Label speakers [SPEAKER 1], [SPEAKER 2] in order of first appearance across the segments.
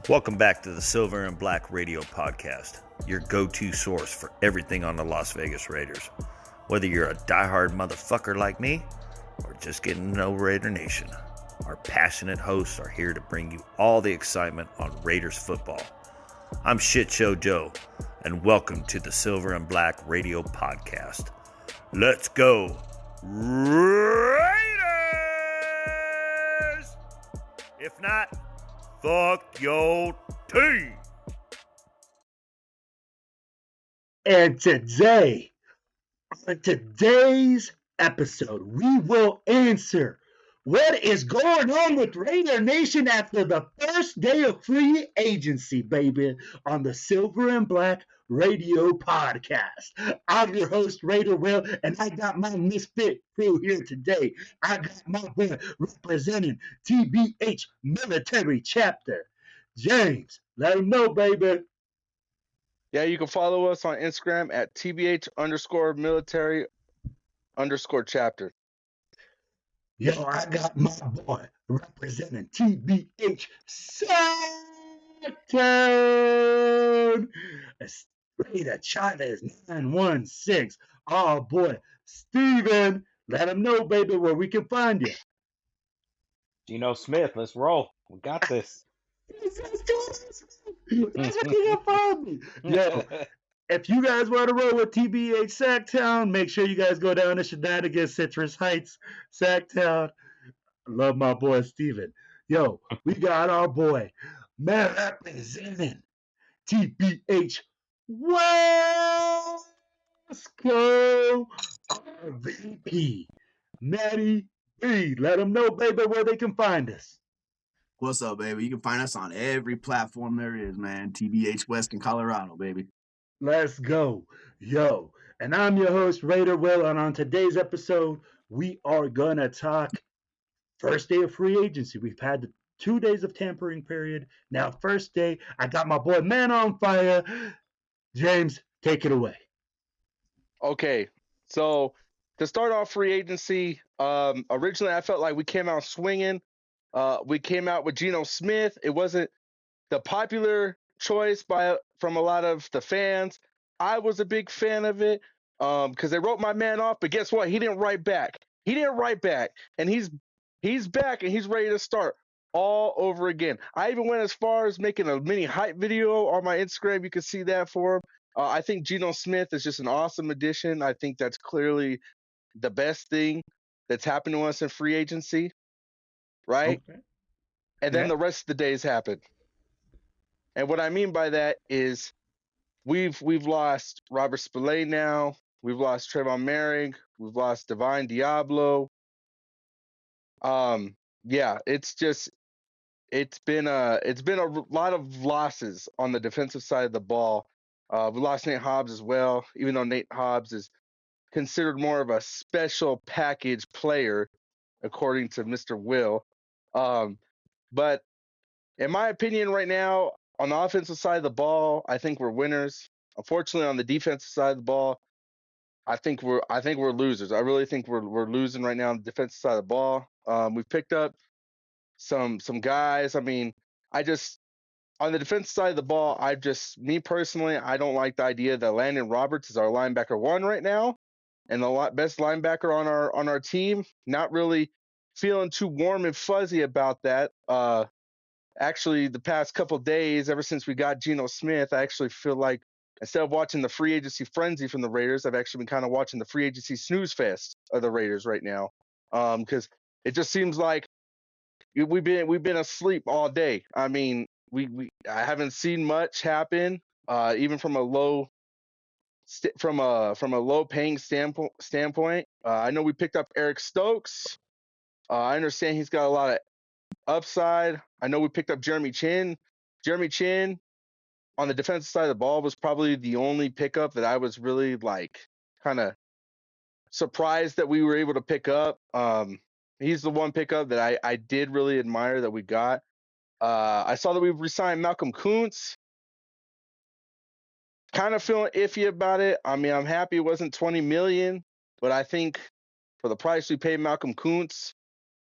[SPEAKER 1] Welcome back to the Silver and Black Radio Podcast, your go-to source for everything on the Las Vegas Raiders. Whether you're a diehard motherfucker like me, or just getting to know Raider Nation, our passionate hosts are here to bring you all the excitement on Raiders football. I'm Shit Show Joe, and welcome to the Silver and Black Radio Podcast. Let's go, Raiders! If not, fuck your team.
[SPEAKER 2] And today, on today's episode, we will answer what is going on with Raider Nation after the first day of free agency, baby, on the Silver and Black Radio Podcast. I'm your host, Raider Will, and I got my misfit crew here today. I got my boy representing TBH Military Chapter, James. Let him know, baby.
[SPEAKER 3] Yeah, you can follow us on Instagram at TBH_military_chapter.
[SPEAKER 2] Yo, I got my boy representing TBH Sacktown. Raider China is 916. Oh boy, Steven, let him know, baby, where we can find you.
[SPEAKER 4] Gino Smith, let's roll. We got this.
[SPEAKER 2] That's where you can find me. Yo, if you guys want to roll with TBH Sacktown, make sure you guys go down to Shenanigans, Citrus Heights, Sacktown. Love my boy Steven. Yo, we got our boy, man, representing TBH West Coast RVP, Matty B. Let them know, baby, where they can find us.
[SPEAKER 5] What's up, baby? You can find us on every platform there is, man. TBH West in Colorado, baby.
[SPEAKER 2] Let's go. Yo, and I'm your host, Raider Will, and on today's episode, we are going to talk first day of free agency. We've had the 2 days of tampering period. Now, first day, I got my boy Man on Fire. James, take it away.
[SPEAKER 3] Okay, so to start off free agency, originally I felt like we came out swinging. We came out with Gino Smith. It wasn't the popular choice from a lot of the fans. I was a big fan of it because they wrote my man off, but guess what? He didn't write back. And he's back and he's ready to start all over again. I even went as far as making a mini hype video on my Instagram. You can see that for him. I think Gino Smith is just an awesome addition. I think that's clearly the best thing that's happened to us in free agency, right?
[SPEAKER 2] Okay.
[SPEAKER 3] And then the rest of the days happen. And what I mean by that is we've lost Robert Spillane now. We've lost Trayvon Merrick. We've lost Divine Diablo. Yeah, it's been a lot of losses on the defensive side of the ball. We lost Nate Hobbs as well, even though Nate Hobbs is considered more of a special package player, according to Mr. Will. But in my opinion right now, on the offensive side of the ball, I think we're winners. Unfortunately, on the defensive side of the ball, I think we're losers. I really think we're losing right now on the defensive side of the ball. We've picked up some guys. I mean, on the defensive side of the ball, me personally, I don't like the idea that Landon Roberts is our linebacker one right now, and the best linebacker on our team. Not really feeling too warm and fuzzy about that. Actually, the past couple of days, ever since we got Gino Smith, I actually feel like instead of watching the free agency frenzy from the Raiders, I've actually been kind of watching the free agency snooze fest of the Raiders right now. Because it just seems like we've been asleep all day. I mean, I haven't seen much happen, even from a low paying standpoint. I know we picked up Eric Stokes. I understand he's got a lot of upside. I know we picked up Jeremy Chin. Jeremy Chin on the defensive side of the ball was probably the only pickup that I was really kind of surprised that we were able to pick up. He's the one pickup that I did really admire that we got. I saw that we re-signed Malcolm Kuntz. Kind of feeling iffy about it. I mean, I'm happy it wasn't $20 million, but I think for the price we paid Malcolm Kuntz,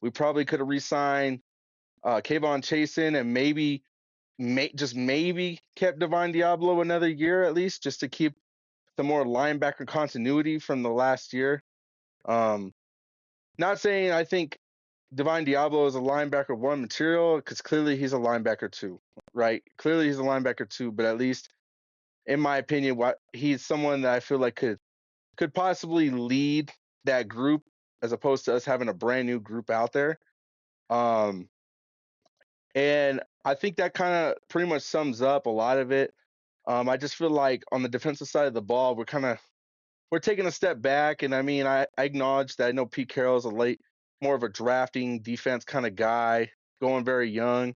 [SPEAKER 3] we probably could have re-signed Kayvon Chasen and maybe just maybe kept Divine Diablo another year at least, just to keep the more linebacker continuity from the last year. Not saying I think Divine Diablo is a linebacker one material, because clearly he's a linebacker two, right? Clearly he's a linebacker two, but at least in my opinion, he's someone that I feel like could possibly lead that group as opposed to us having a brand new group out there. And I think that kind of pretty much sums up a lot of it. I just feel like on the defensive side of the ball, we're taking a step back. And I mean, I acknowledge that I know Pete Carroll's more of a drafting defense kind of guy, going very young.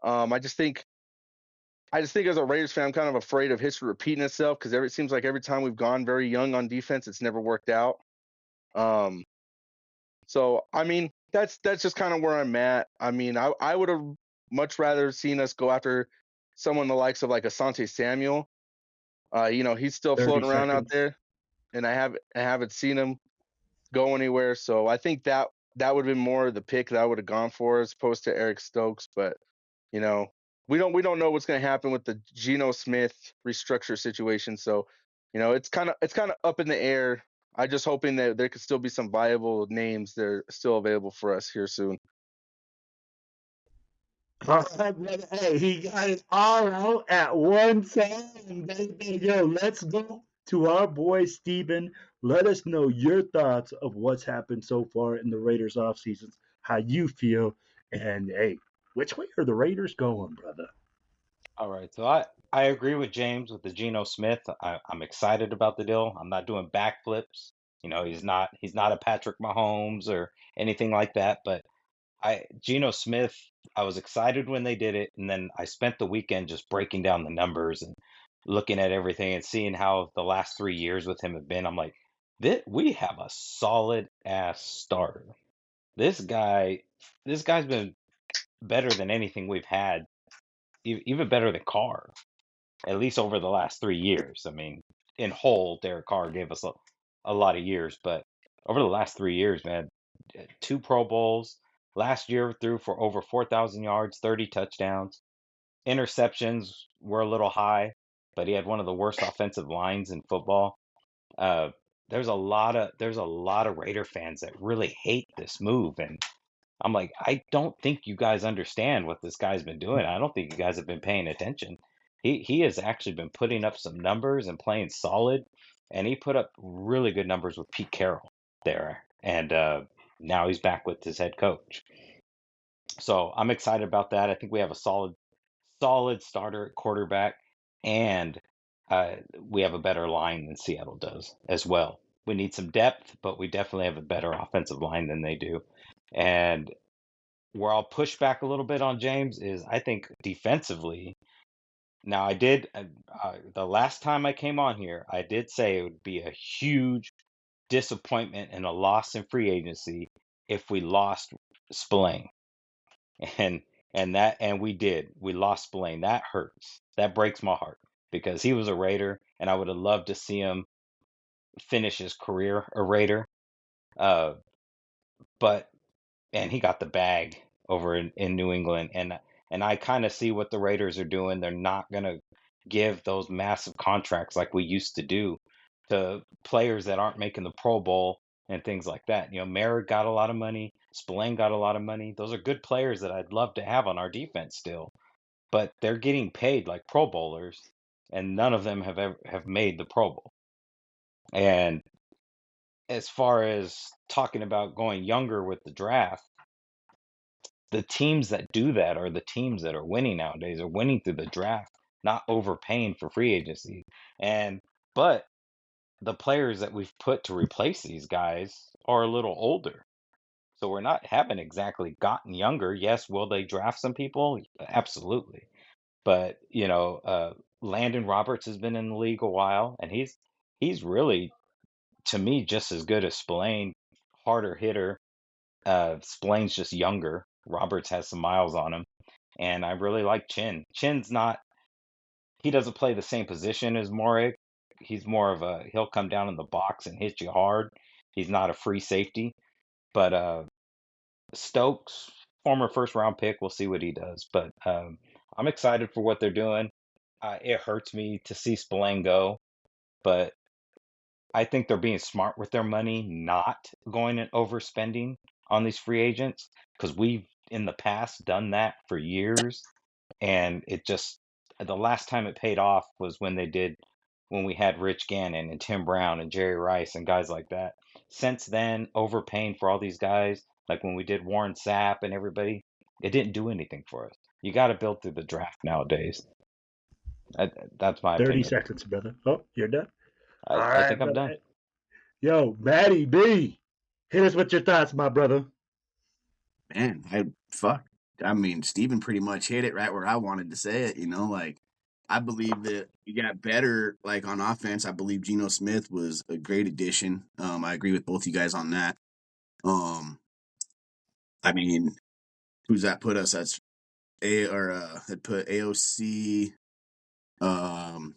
[SPEAKER 3] I just think as a Raiders fan, I'm kind of afraid of history repeating itself, because it seems like every time we've gone very young on defense, it's never worked out. So I mean, that's just kind of where I'm at. I mean, I would have much rather seen us go after someone the likes of like Asante Samuel. He's still
[SPEAKER 2] 30
[SPEAKER 3] floating around out
[SPEAKER 2] seconds.
[SPEAKER 3] there, and I haven't seen him go anywhere. So I think that would have been more of the pick that I would have gone for, as opposed to Eric Stokes. But you know, we don't know what's going to happen with the Geno Smith restructure situation. So it's kind of up in the air. I just hoping that there could still be some viable names that are still available for us here soon.
[SPEAKER 2] All right, brother. Hey, he got it all out at one time, baby. Yo, let's go to our boy Steven. Let us know your thoughts of what's happened so far in the Raiders off seasons, how you feel, and hey, which way are the Raiders going, brother?
[SPEAKER 4] All right, so I agree with James with the Geno Smith. I'm excited about the deal. I'm not doing backflips. He's not a Patrick Mahomes or anything like that. But Geno Smith, I was excited when they did it, and then I spent the weekend just breaking down the numbers and looking at everything and seeing how the last 3 years with him have been. I'm like, we have a solid ass starter. This guy's been better than anything we've had, even better than Carr, at least over the last 3 years. I mean, in whole, Derek Carr gave us a lot of years, but over the last 3 years, man, 2 Pro Bowls. Last year threw for over 4,000 yards, 30 touchdowns. Interceptions were a little high, but he had one of the worst offensive lines in football. Uh, there's a lot of Raider fans that really hate this move, and I'm like, I don't think you guys understand what this guy's been doing. I don't think you guys have been paying attention. He has actually been putting up some numbers and playing solid, and he put up really good numbers with Pete Carroll there, and now he's back with his head coach. So I'm excited about that. I think we have a solid starter at quarterback, and we have a better line than Seattle does as well. We need some depth, but we definitely have a better offensive line than they do. And where I'll push back a little bit on James is I think defensively. Now, the last time I came on here, I did say it would be a huge disappointment and a loss in free agency if we lost Spillane. And and we did. We lost Spillane. That hurts. That breaks my heart because he was a Raider and I would have loved to see him finish his career a Raider. Uh, but and he got the bag over in New England. And I kind of see what the Raiders are doing. They're not gonna give those massive contracts like we used to do to players that aren't making the Pro Bowl and things like that. Merritt got a lot of money, Spillane got a lot of money. Those are good players that I'd love to have on our defense still, but they're getting paid like Pro Bowlers, and none of them have made the Pro Bowl. And as far as talking about going younger with the draft, the teams that do that are the teams that are winning nowadays, are winning through the draft, not overpaying for free agency. And but the players that we've put to replace these guys are a little older. So we're not haven't exactly gotten younger. Yes, will they draft some people? Absolutely. But Landon Roberts has been in the league a while, and he's really, to me, just as good as Spillane, harder hitter. Spillane's just younger. Roberts has some miles on him, and I really like Chin. He doesn't play the same position as Morig. He's more of he'll come down in the box and hit you hard. He's not a free safety. But Stokes, former first round pick, we'll see what he does. But I'm excited for what they're doing. It hurts me to see Spillane go, but I think they're being smart with their money, not going and overspending on these free agents because we've in the past done that for years, and it just the last time it paid off was when we had Rich Gannon and Tim Brown and Jerry Rice and guys like that. Since then, overpaying for all these guys, like when we did Warren Sapp and everybody, it didn't do anything for us. You got to build through the draft nowadays. I, that's my
[SPEAKER 2] 30
[SPEAKER 4] opinion.
[SPEAKER 2] seconds, brother. Oh, you're done? All
[SPEAKER 4] I
[SPEAKER 2] right,
[SPEAKER 4] think I'm done.
[SPEAKER 2] brother. Yo, Matty B, hit us with your thoughts, my brother.
[SPEAKER 5] Man, I mean, Steven pretty much hit it right where I wanted to say it. Like I believe that you got better, like on offense. I believe Gino Smith was a great addition. I agree with both you guys on that. I mean, who's that put us? That's that put AOC, um,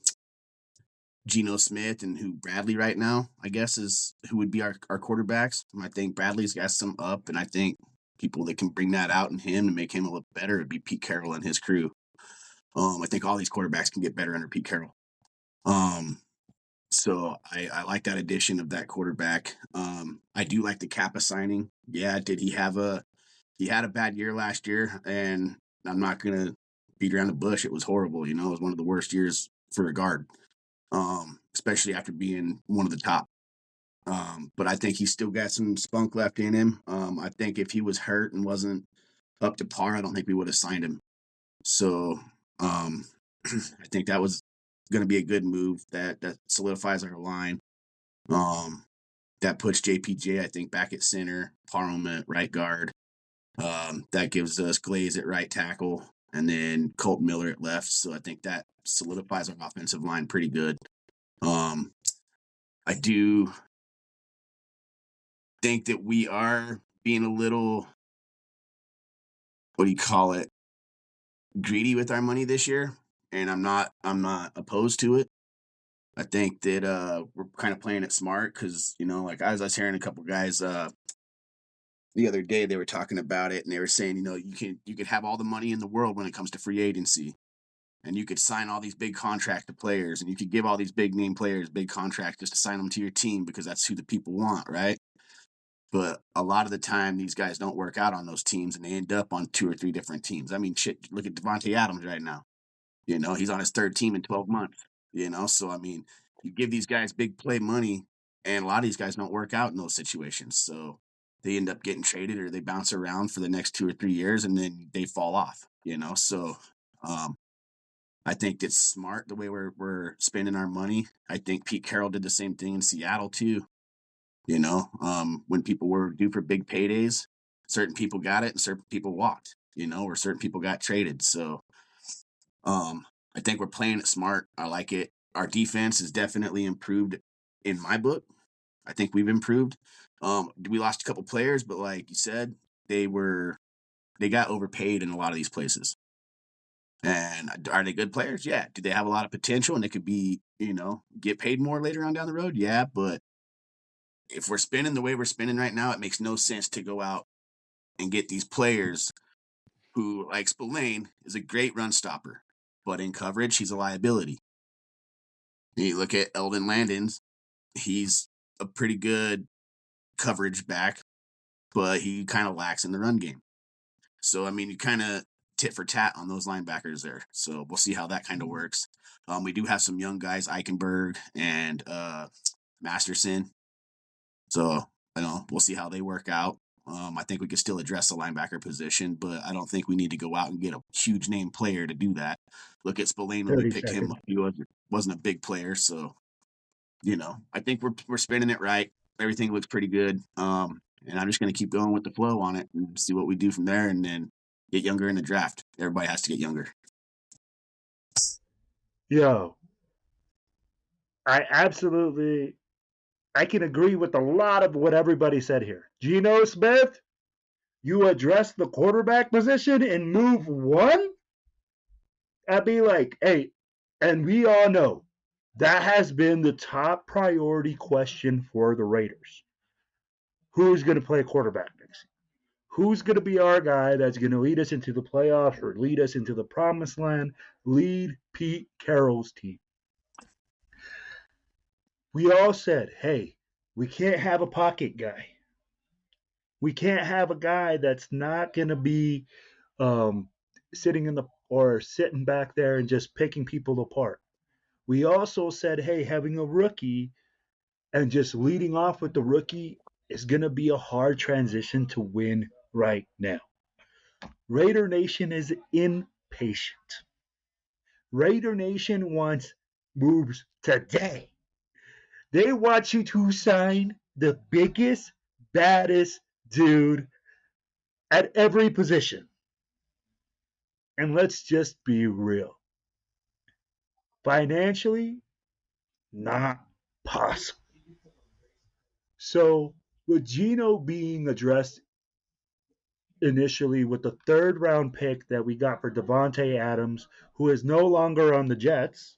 [SPEAKER 5] Gino Smith, and who Bradley right now, I guess, is who would be our quarterbacks. I think Bradley's got some up, and I think people that can bring that out in him to make him a little better would be Pete Carroll and his crew. I think all these quarterbacks can get better under Pete Carroll. So I like that addition of that quarterback. I do like the Kappa signing. Yeah, he had a bad year last year, and I'm not gonna beat around the bush. It was horrible. It was one of the worst years for a guard, especially after being one of the top. But I think he's still got some spunk left in him. I think if he was hurt and wasn't up to par, I don't think we would have signed him. So I think that was going to be a good move that solidifies our line. That puts JPJ, I think, back at center, Parham at right guard. That gives us Glaze at right tackle, and then Colt Miller at left. So I think that solidifies our offensive line pretty good. I do think that we are being a little, what do you call it, greedy with our money this year, and I'm not opposed to it. I think that we're kind of playing it smart because, like I was hearing a couple guys the other day, they were talking about it, and they were saying, you could have all the money in the world when it comes to free agency, and you could sign all these big contract to players, and you could give all these big name players big contracts just to sign them to your team because that's who the people want, right? But a lot of the time, these guys don't work out on those teams, and they end up on 2 or 3 different teams. I mean, shit, look at Devontae Adams right now. He's on his 3rd team in 12 months. So, I mean, you give these guys big play money, and a lot of these guys don't work out in those situations. So they end up getting traded or they bounce around for the next 2 or 3 years, and then they fall off, So I think it's smart the way we're spending our money. I think Pete Carroll did the same thing in Seattle, too. When people were due for big paydays, certain people got it and certain people walked, or certain people got traded. So I think we're playing it smart. I like it. Our defense is definitely improved in my book. I think we've improved. We lost a couple players, but like you said, they got overpaid in a lot of these places. And are they good players? Yeah. Do they have a lot of potential and they could be, get paid more later on down the road? Yeah, but if we're spinning the way we're spinning right now, it makes no sense to go out and get these players who, like Spillane, is a great run stopper, but in coverage, he's a liability. You look at Eldon Landons, he's a pretty good coverage back, but he kind of lacks in the run game. So, I mean, you kind of tit for tat on those linebackers there. So we'll see how that kind of works. We do have some young guys, Eichenberg and Masterson. So, we'll see how they work out. I think we could still address the linebacker position, but I don't think we need to go out and get a huge name player to do that. Look at Spillane when we
[SPEAKER 2] 30
[SPEAKER 5] picked him
[SPEAKER 2] seconds.
[SPEAKER 5] up. He wasn't a big player, so I think we're spinning it right. Everything looks pretty good. And I'm just going to keep going with the flow on it and see what we do from there, and then get younger in the draft. Everybody has to get younger.
[SPEAKER 2] Yo, I can agree with a lot of what everybody said here. Gino Smith, you address the quarterback position in move 1? I'd be like, hey, and we all know that has been the top priority question for the Raiders. Who's going to play quarterback next year? Who's going to be our guy that's going to lead us into the playoffs or lead us into the promised land? Lead Pete Carroll's team. We all said, hey, we can't have a pocket guy. We can't have a guy that's not going to be sitting in the or sitting back there and just picking people apart. We also said, hey, having a rookie and just leading off with the rookie is going to be a hard transition to win right now. Raider Nation is impatient. Raider Nation wants moves today. They want you to sign the biggest, baddest dude at every position. And let's just be real. Financially, not possible. So, with Gino being addressed initially with the third round pick that we got for Devontae Adams, who is no longer on the Jets,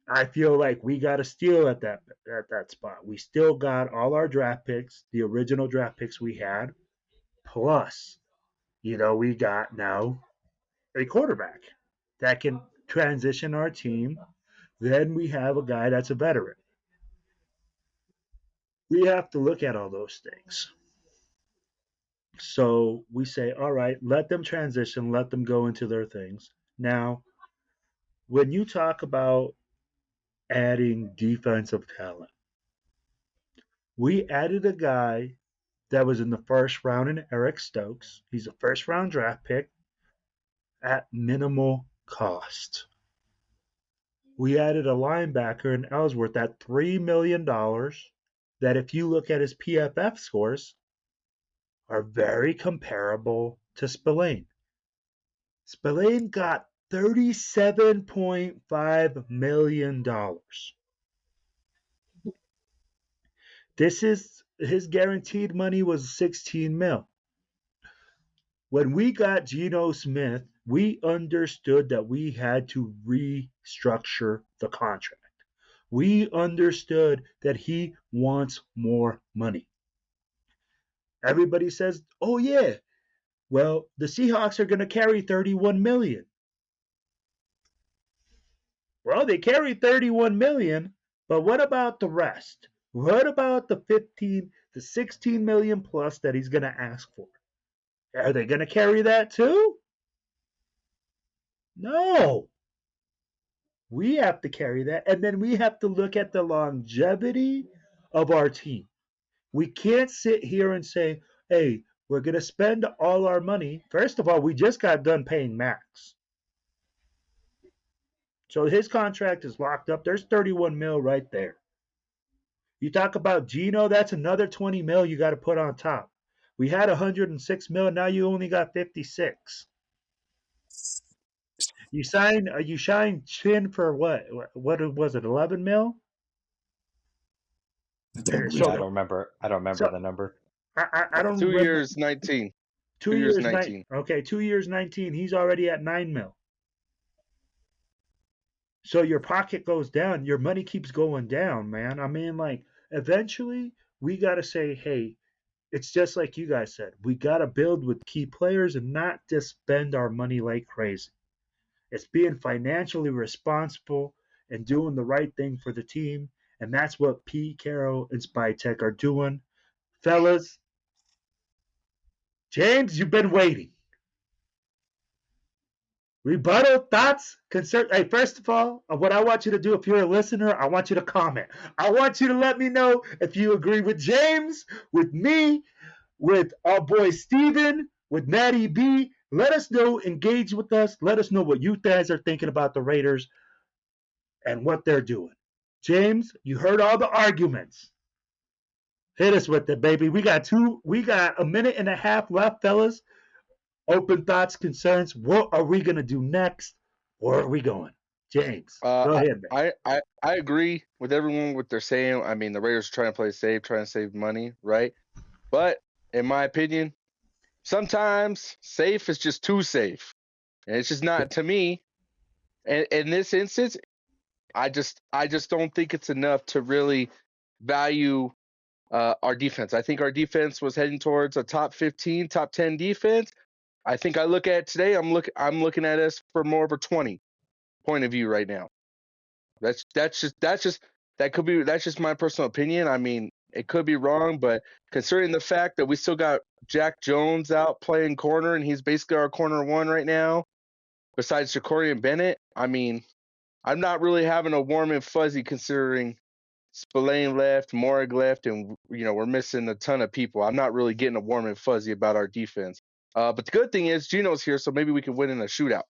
[SPEAKER 2] I feel like we got a steal at that spot. We still got all our draft picks, the original draft picks we had, plus, we got now a quarterback that can transition our team. Then we have a guy that's a veteran. We have to look at all those things. So we say, all right, let them transition, let them go into their things. Now, when you talk about adding defensive talent, we added a guy that was in the first round in Eric Stokes. He's a first round draft pick at minimal cost. We added a linebacker in Ellsworth at $3 million that, if you look at his PFF scores, are very comparable to Spillane. Spillane got $37.5 million. His guaranteed money was 16 mil. When we got Gino Smith, we understood that we had to restructure the contract. We understood that he wants more money. Everybody says, oh yeah, well, the Seahawks are going to carry 31 million. Well, they carry 31 million, but what about the rest? What about the 16 million plus that he's going to ask for? Are they going to carry that too? No. We have to carry that, and then we have to look at the longevity of our team. We can't sit here and say, hey, we're going to spend all our money. First of all, we just got done paying Max. So his contract is locked up. There's 31 mil right there. You talk about Gino, that's another 20 mil you got to put on top. We had 106 mil, now you only got 56. You signed Chin for what? What was it? 11 mil?
[SPEAKER 5] I don't
[SPEAKER 4] Yeah,
[SPEAKER 5] believe
[SPEAKER 4] I
[SPEAKER 5] it.
[SPEAKER 4] don't remember. I don't remember
[SPEAKER 2] So-
[SPEAKER 4] the number.
[SPEAKER 2] I don't
[SPEAKER 3] 2
[SPEAKER 2] remember.
[SPEAKER 3] years, 19.
[SPEAKER 2] 2
[SPEAKER 3] 2
[SPEAKER 2] years,
[SPEAKER 3] years, 19.
[SPEAKER 2] Okay, 2 years, 19. He's already at 9 mil. So your pocket goes down. Your money keeps going down, man. I mean, like, eventually we got to say, hey, it's just like you guys said. We got to build with key players and not just spend our money like crazy. It's being financially responsible and doing the right thing for the team. And that's what Pete Carroll and Spytech are doing. Fellas, James, you've been waiting. Rebuttal, thoughts, concern. Hey, first of all, what I want you to do, if you're a listener, I want you to comment. I want you to let me know if you agree with James, with me, with our boy Steven, with Matty B. Let us know, engage with us. Let us know what you guys are thinking about the Raiders and what they're doing. James, you heard all the arguments. Hit us with it, baby. We got a minute and a half left, fellas. Open thoughts, concerns. What are we gonna do next? Where are we going? James, go ahead, man.
[SPEAKER 3] I agree with everyone what they're saying. I mean, the Raiders are trying to play safe, trying to save money, right? But in my opinion, sometimes safe is just too safe, and it's just not to me. And in this instance, I just don't think it's enough to really value our defense. I think our defense was heading towards a top 15, top 10 defense. I think I look at today, I'm looking at us for more of a 20 point of view right now. That's just my personal opinion. I mean, it could be wrong, but considering the fact that we still got Jack Jones out playing corner and he's basically our corner one right now, besides Ja'Cory Bennett, I mean, I'm not really having a warm and fuzzy considering Spillane left, Morrig left, and we're missing a ton of people. I'm not really getting a warm and fuzzy about our defense. But the good thing is Gino's here, so maybe we can win in a shootout.